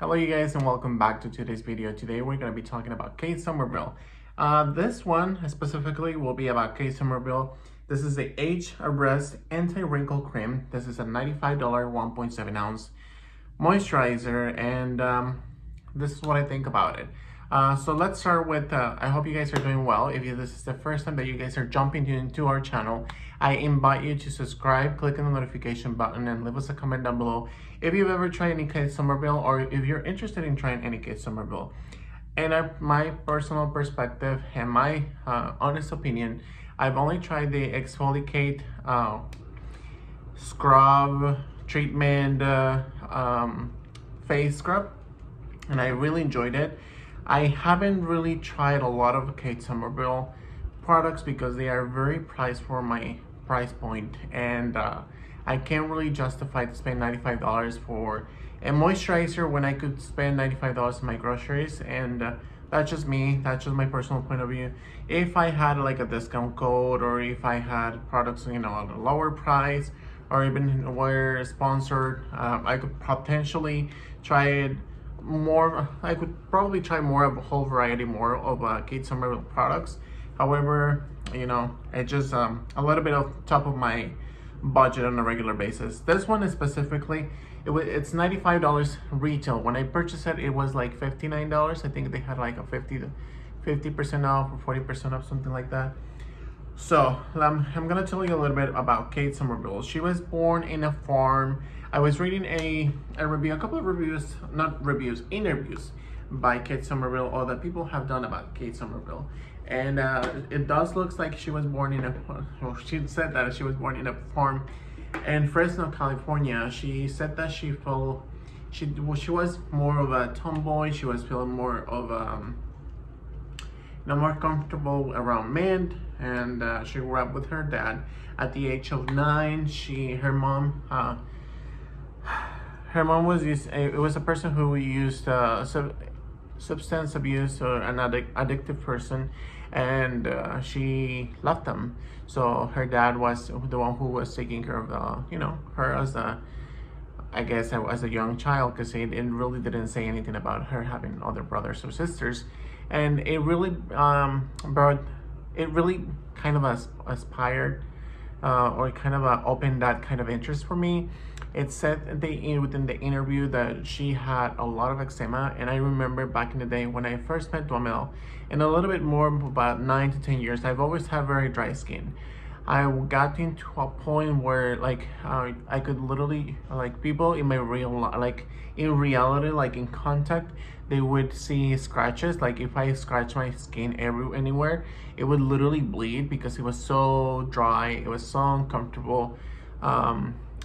Hello you guys and welcome back to today's video. Today we're going to be talking about Kate Somerville. This one specifically will be about Kate Somerville. This is the Age Arrest Anti-Wrinkle Cream. This is a $95 1.7 ounce moisturizer, and this is what I think about it. So let's start with, I hope you guys are doing well. If this is the first time that you guys are jumping into our channel, I invite you to subscribe, click on the notification button, and leave us a comment down below if you've ever tried any Kate Somerville or if you're interested in trying any Kate Somerville. And my personal perspective and my honest opinion, I've only tried the exfoliate scrub treatment face scrub, and I really enjoyed it. I haven't really tried a lot of Kate Somerville products because they are very priced for my price point, and I can't really justify to spend $95 for a moisturizer when I could spend $95 on my groceries. And that's just me, that's just my personal point of view. If I had like a discount code, or if I had products, at a lower price, or even were sponsored, I could potentially try it more. I could probably try more of a whole variety more of Kate Somerville products. However, it's just a little bit of top of my budget on a regular basis. This one is specifically, it's $95 retail. When I purchased it, it was like $59. I think they had like a 50% off or 40% off, something like that. So I'm gonna tell you a little bit about Kate Somerville. She was born in a farm. I was reading a couple of reviews, not reviews, interviews by Kate Somerville, or that people have done about Kate Somerville. And it does look like she was born in well, she said that she was born in a farm in Fresno, California. She said that she was more of a tomboy. She was feeling more of more comfortable around men, and she grew up with her dad. At the age of 9, her mom was it was a person who used substance abuse, or an addictive person, and she left them. So her dad was the one who was taking care of her as a, I guess, as a young child, because it really didn't say anything about her having other brothers or sisters. And it really kind of aspired, or kind of opened that kind of interest for me. It said within the interview that she had a lot of eczema, and I remember back in the day when I first met Duamel, and a little bit more, about 9 to 10 years, I've always had very dry skin. I got into a point where I could literally, people in my in reality, in contact, they would see scratches. Like if I scratch my skin anywhere, it would literally bleed because it was so dry, it was so uncomfortable.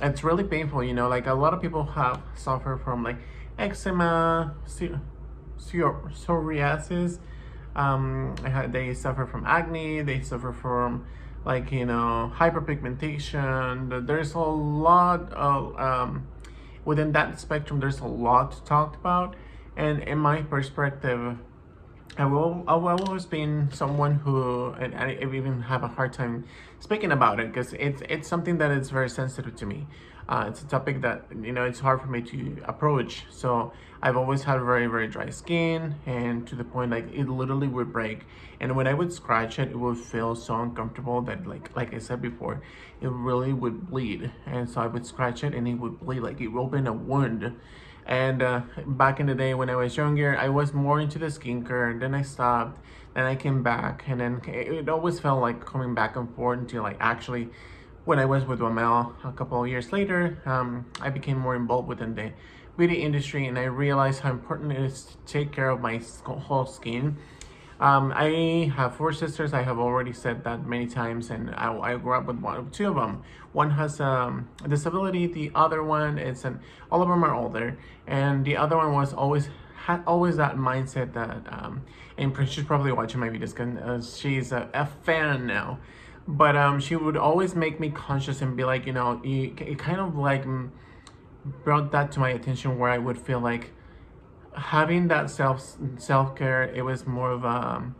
It's really painful, like a lot of people have suffered from eczema, psoriasis. They suffer from acne, they suffer from hyperpigmentation. There's a lot of within that spectrum, there's a lot to talk about. And in my perspective, I've always been someone who, and I even have a hard time speaking about it, because it's something that is very sensitive to me. It's a topic that it's hard for me to approach. So I've always had very, very dry skin, and to the point it literally would break. And when I would scratch it, it would feel so uncomfortable that like I said before, it really would bleed. And so I would scratch it and it would bleed, like it opened a wound. And back in the day when I was younger, I was more into the skincare, and then I stopped, then I came back, and then it always felt like coming back and forth until actually when I was with Wamel a couple of years later, I became more involved within the beauty industry, and I realized how important it is to take care of my whole skin. I have 4 sisters. I have already said that many times, and I grew up with 2 of them. One has a disability. The other one is all of them are older, and the other one had always that mindset that and she's probably watching my videos because she's a fan now. But she would always make me conscious and be like, it kind of brought that to my attention, where I would feel like having that self-care, it was more of a,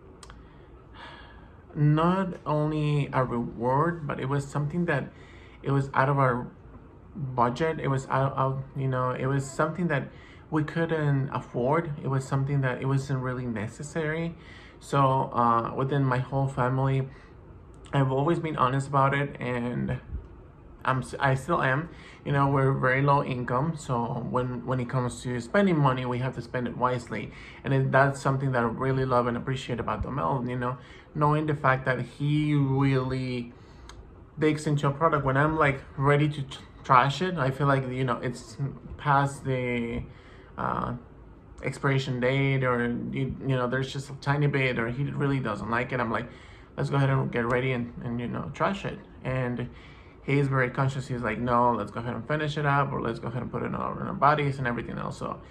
not only a reward, but it was something that it was out of our budget. It was out, it was something that we couldn't afford. It was something that it wasn't really necessary. So within my whole family, I've always been honest about it, and I still am. You know, we're very low income, so when it comes to spending money, we have to spend it wisely, and that's something that I really love and appreciate about Domel. You know, knowing the fact that he really digs into a product when I'm like ready to trash it. I feel like, you know, it's past the uh, expiration date, or you know, there's just a tiny bit, or he really doesn't like it. I'm like, let's go ahead and get ready and you know, trash it. And he's very conscious. He's like, no, let's go ahead and finish it up, or let's go ahead and put it in our bodies and everything else. So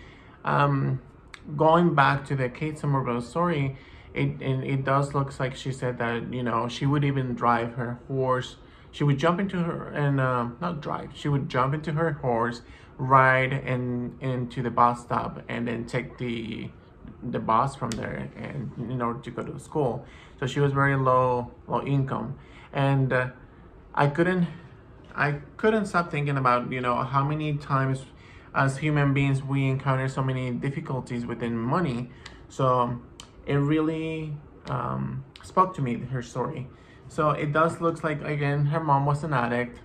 going back to the Kate Somerville story, it does look like she said that, you know, she would even drive her horse. She would jump into her and not drive. She would jump into her horse, ride and into the bus stop, and then take the bus from there, and in order to go to school. So she was very low income, and I couldn't stop thinking about, you know, how many times as human beings we encounter so many difficulties within money. So it really spoke to me, her story. So it does look like, again, her mom was an addict,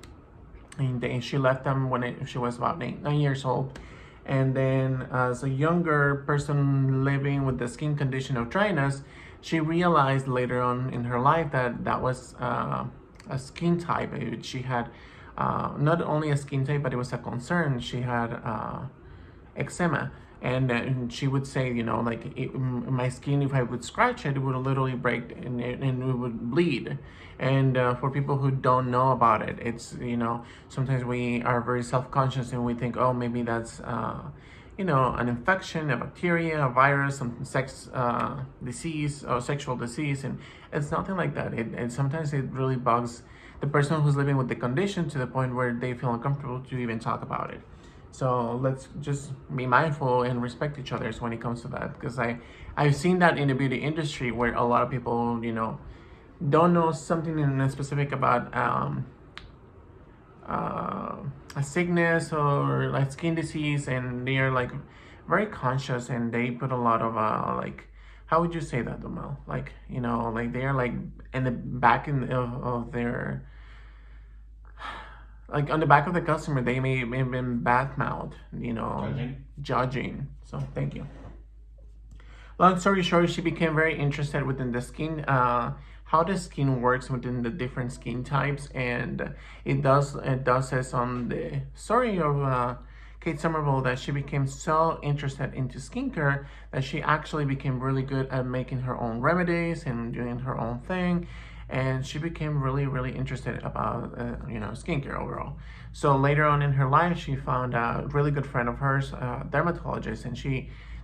and she left them when she was about 9 years old. And then as a younger person living with the skin condition of dryness, she realized later on in her life that that was a skin type. She had not only a skin type, but it was a concern. She had eczema. And she would say, you know, like my skin, if I would scratch it, it would literally break, and it would bleed. And for people who don't know about it, it's, you know, sometimes we are very self-conscious and we think, oh, maybe that's, you know, an infection, a bacteria, a virus, some sex disease or sexual disease. And it's nothing like that. And sometimes it really bugs the person who's living with the condition to the point where they feel uncomfortable to even talk about it. So let's just be mindful and respect each other when it comes to that, because I've seen that in the beauty industry where a lot of people, you know, don't know something in specific about a sickness or like skin disease, and they are like very conscious, and they put a lot of like, how would you say that, Domel? Like, you know, like they are like in the back of their, like on the back of the customer, they may have been bad mouthed, you know, judging. So thank you. Long story short, she became very interested within the skin, how the skin works within the different skin types, and it does says on the story of Kate Somerville that she became so interested into skincare that she actually became really good at making her own remedies and doing her own thing. And she became really interested about you know, skincare overall. So later on in her life, she found a really good friend of hers, a dermatologist, and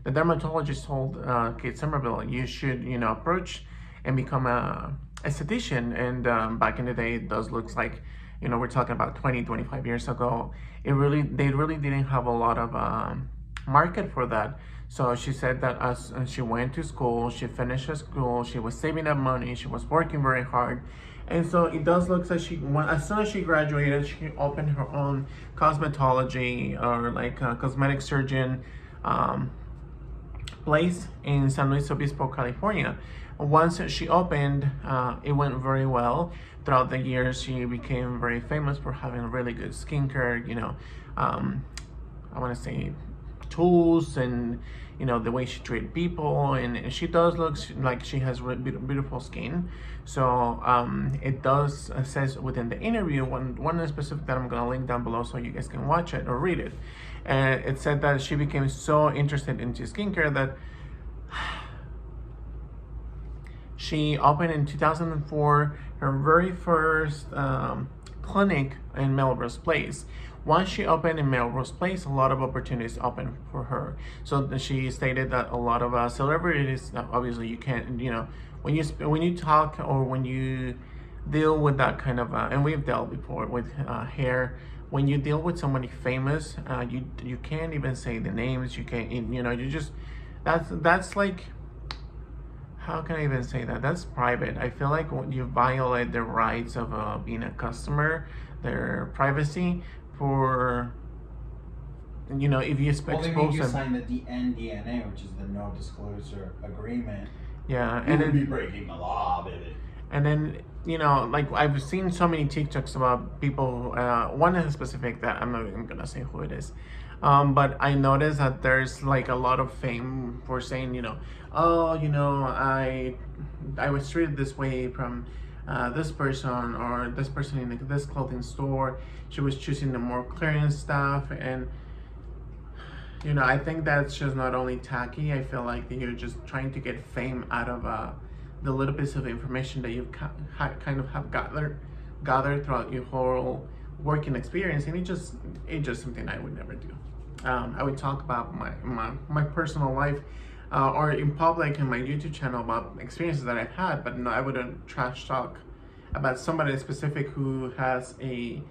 the dermatologist told Kate Somerville, you should, you know, approach and become a esthetician. And back in the day, it does looks like, you know, we're talking about 20-25 years ago, they really didn't have a lot of market for that. So she said that as she went to school, she finished her school, she was saving up money, she was working very hard. And so it does look like as soon as she graduated, she opened her own cosmetology, or like a cosmetic surgeon place in San Luis Obispo, California. Once she opened, it went very well. Throughout the years, she became very famous for having really good skincare, you know, I want to say tools, and you know, the way she treats people, and she does look like she has really beautiful skin. So it does says within the interview, one specific that I'm going to link down below so you guys can watch it or read it, and it said that she became so interested into skincare that she opened in 2004 her very first clinic in Melrose Place. Once she opened in Melrose Place, a lot of opportunities opened for her. So she stated that a lot of celebrities, obviously you can't, you know, when you talk or when you deal with that kind of, and we've dealt before with hair, when you deal with somebody famous, you can't even say the names. You can't, you know, you just, that's like, how can I even say that? That's private. I feel like you violate the rights of being a customer, their privacy, for you know, if you Well, they expose made you them. sign the NDNA, which is the no disclosure agreement. Yeah, You and would be then breaking the law, baby. and then you know, like I've seen so many TikToks about people. One in specific that I'm not even gonna say who it is, but I noticed that there's like a lot of fame for saying, you know, oh, you know, I was treated this way from this person or this person in this clothing store. She was choosing the more clearance stuff, and you know, I think that's just not only tacky. I feel like you're just trying to get fame out of the little bits of information that you've kind of have gathered throughout your whole working experience, and it's just something I would never do. I would talk about my personal life or in public in my YouTube channel about experiences that I've had, but no, I wouldn't trash talk about somebody specific who has a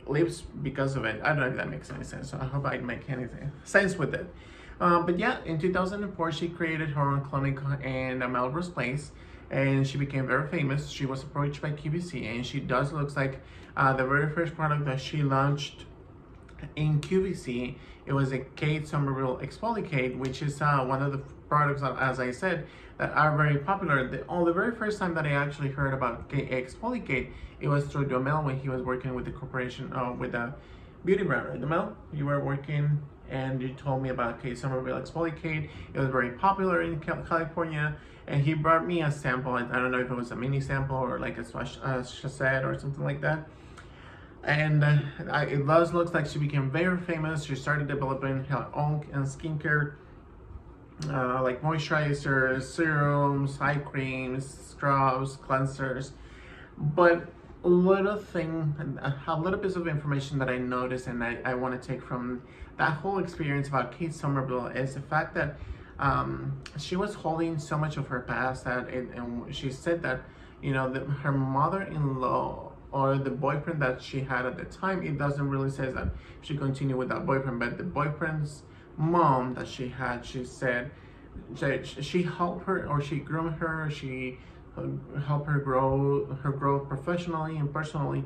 lives because of it. I don't know if that makes any sense. So I hope I make any sense with it. But yeah, in 2004, she created her own clinic in Melrose Place, and she became very famous. She was approached by QVC, and she does looks like the very first product that she launched in QVC. It was a Kate Somerville Exfoliate, which is one of the products that, as I said, that are very popular. The very first time that I actually heard about Kate Exfoliate, it was through Domel when he was working with the corporation, with a beauty brand, right? Domel, you were working and you told me about Kate Somerville Exfoliate. It was very popular in California, and he brought me a sample. I don't know if it was a mini sample or like a sachet or something like that. And it does look like she became very famous. She started developing her own skincare, like moisturizers, serums, eye creams, scrubs, cleansers. But a little piece of information that I noticed and I want to take from that whole experience about Kate Somerville is the fact that she was holding so much of her past and she said that, you know, that her mother-in-law or the boyfriend that she had at the time, it doesn't really say that she continued with that boyfriend, but the boyfriend's mom that she had, she said that she helped her or she groomed her, she helped her grow her growth professionally and personally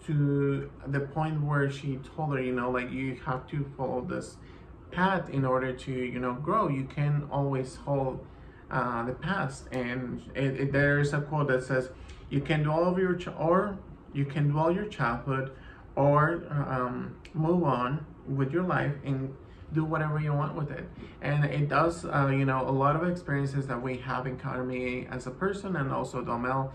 to the point where she told her, you know, like you have to follow this path in order to, you know, grow. You can always hold the past, and there's a quote that says, "You can do all of your or you can dwell your childhood, or move on with your life and do whatever you want with it." And it does, you know, a lot of experiences that we have encountered, me as a person and also Domel,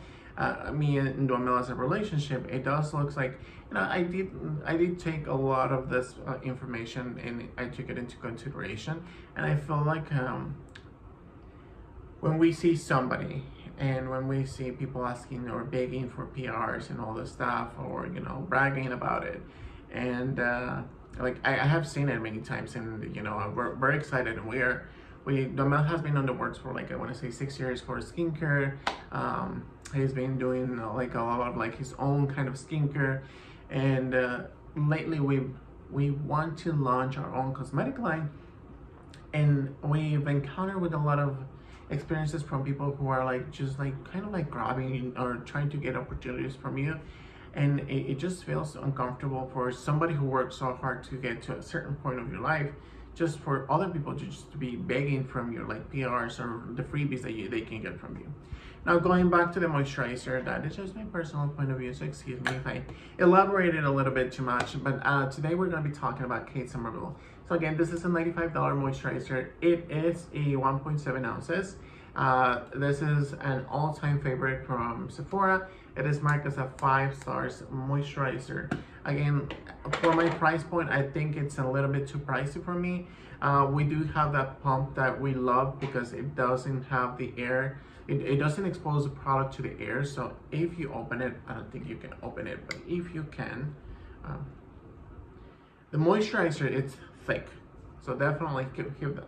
me and Domel as a relationship. It does looks like, you know, I did take a lot of this information and I took it into consideration, and I feel like when we see somebody and when we see people asking or begging for PRs and all this stuff, or you know, bragging about it, and like I have seen it many times, and you know, we're very excited, and Domel has been on the works for like I want to say 6 years for skincare. He's been doing like a lot of like his own kind of skincare, and lately we want to launch our own cosmetic line, and we've encountered with a lot of experiences from people who are like just like kind of like grabbing or trying to get opportunities from you, and it just feels uncomfortable for somebody who works so hard to get to a certain point of your life, just for other people to just to be begging from you like PRs or the freebies that they can get from you. Now going back to the moisturizer, that is just my personal point of view, so excuse me if I elaborated a little bit too much, but today we're going to be talking about Kate Somerville. So again, this is a $95 moisturizer. It is a 1.7 ounces. This is an all-time favorite from Sephora. It is marked as a 5 stars moisturizer. Again, for my price point, I think it's a little bit too pricey for me. We do have that pump that we love because it doesn't have the air. It doesn't expose the product to the air. So if you open it, I don't think you can open it, but if you can, the moisturizer, it's thick. So definitely keep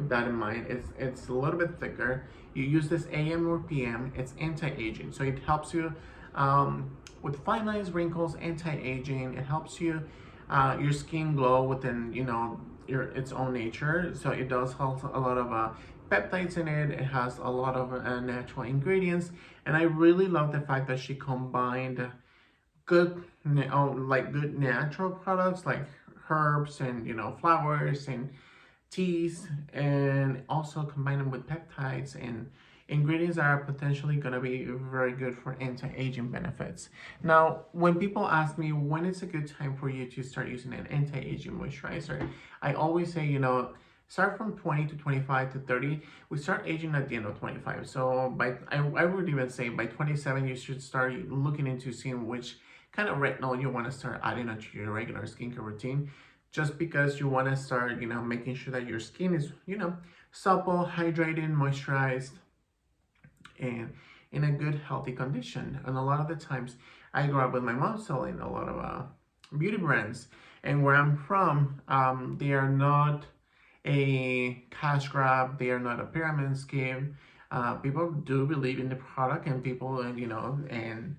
that in mind. It's a little bit thicker. You use this AM or PM. It's anti-aging, so it helps you with fine lines, wrinkles, anti-aging. It helps you your skin glow within, you know, its own nature. So it does have a lot of peptides in it. It has a lot of natural ingredients, and I really love the fact that she combined good natural products like herbs and, you know, flowers and teas, and also combine them with peptides and ingredients that are potentially going to be very good for anti-aging benefits. Now, when people ask me when is a good time for you to start using an anti-aging moisturizer, I always say, you know, start from 20 to 25 to 30. We start aging at the end of 25. So I would even say by 27, you should start looking into seeing which kind of retinol you want to start adding onto your regular skincare routine, just because you want to start, you know, making sure that your skin is, you know, supple, hydrated, moisturized, and in a good, healthy condition. And a lot of the times, I grew up with my mom selling a lot of beauty brands, and where I'm from, they are not a cash grab. They are not a pyramid scheme. People do believe in the product, and people, and you know, and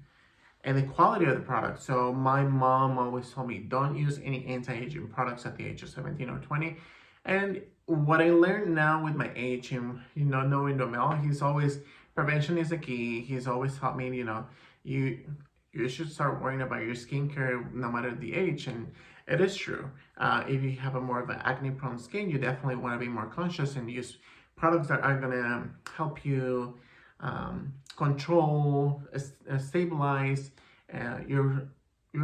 the quality of the product. So my mom always told me, don't use any anti-aging products at the age of 17 or 20. And what I learned now with my age and, you know, knowing Domel, he's always, prevention is the key. He's always taught me, you know, you should start worrying about your skincare no matter the age. And it is true. If you have a more of an acne-prone skin, you definitely want to be more conscious and use products that are going to help you control, stabilize your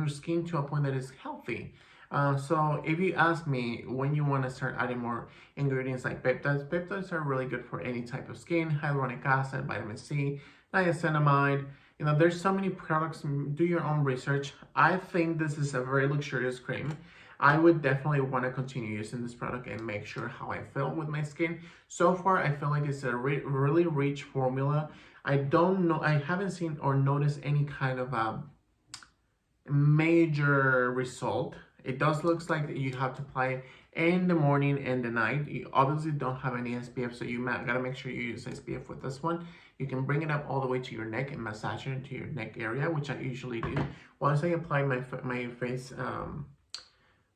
skin to a point that is healthy. So if you ask me when you want to start adding more ingredients like peptides are really good for any type of skin. Hyaluronic acid, vitamin C, niacinamide. You know, there's so many products. Do your own research. I think this is a very luxurious cream. I would definitely want to continue using this product and make sure how I feel with my skin. So far, I feel like it's a really rich formula. I don't know, I haven't seen or noticed any kind of major result. It does looks like you have to apply it in the morning and the night. You obviously don't have any SPF, so you gotta make sure you use SPF with this one. You can bring it up all the way to your neck and massage it into your neck area, which I usually do. Once I apply my face,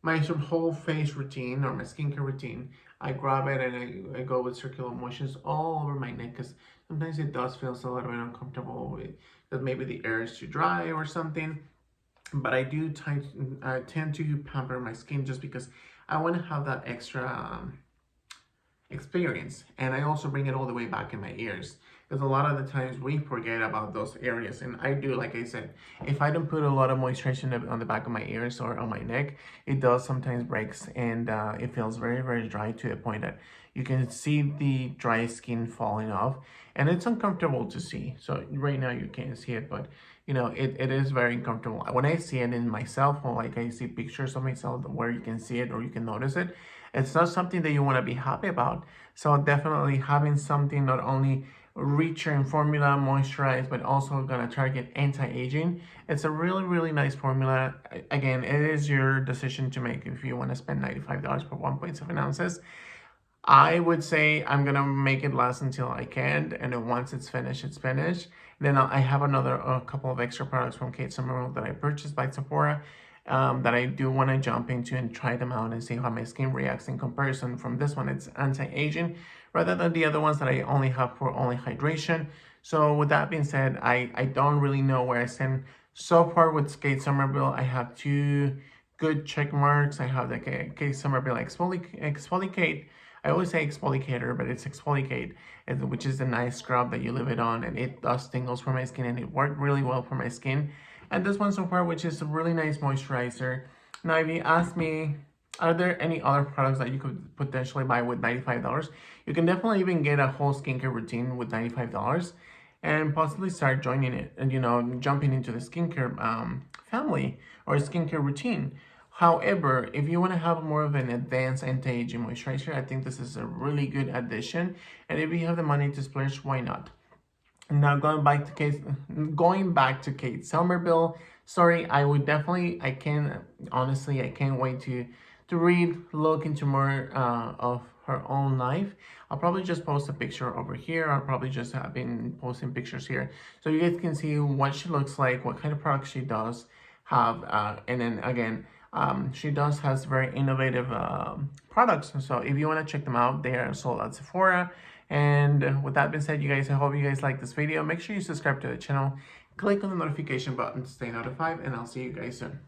my whole face routine or my skincare routine, I grab it and I go with circular motions all over my neck, because sometimes it does feel a little bit uncomfortable that maybe the air is too dry or something. But I do tend to pamper my skin just because I want to have that extra experience. And I also bring it all the way back in my ears, because a lot of the times we forget about those areas. And I do, like I said, if I don't put a lot of moisturization on the back of my ears or on my neck, it does sometimes breaks, and it feels very dry to the point that you can see the dry skin falling off, and it's uncomfortable to see. So right now you can't see it, but you know, it is very uncomfortable. When I see it in myself, or like I see pictures of myself where you can see it or you can notice it, it's not something that you want to be happy about. So definitely having something not only richer in formula, moisturized, but also gonna target anti-aging, it's a really nice formula. Again, it is your decision to make if you want to spend $95 for 1.7 ounces. I would say I'm gonna make it last until I can, and then once it's finished, it's finished. Then I have another couple of extra products from Kate Somerville that I purchased by Sephora that I do want to jump into and try them out and see how my skin reacts in comparison. From this one, it's anti-aging rather than the other ones that I only have for only hydration. So with that being said, I don't really know where I stand so far with Kate Somerville. I have 2 good check marks. I have the Kate Somerville Exfoliate. I always say exfoliator, but it's exfoliate, which is a nice scrub that you leave it on, and it does tingles for my skin, and it worked really well for my skin. And this one so far, which is a really nice moisturizer. Now, if you ask me, are there any other products that you could potentially buy with $95? You can definitely even get a whole skincare routine with $95 and possibly start joining it and, you know, jumping into the skincare family or skincare routine. However, if you want to have more of an advanced anti-aging moisturizer, I think this is a really good addition. And if you have the money to splurge, why not? Now going back to Kate Somerville story, I can't wait to look into more of her own life. I'll probably just post a picture over here. I'll probably just have been posting pictures here, so you guys can see what she looks like, what kind of products she does have, and then again, she has very innovative products. So if you want to check them out, they are sold at Sephora. And with that being said, you guys, I hope you guys like this video. Make sure you subscribe to the channel, click on the notification button to stay notified, and I'll see you guys soon.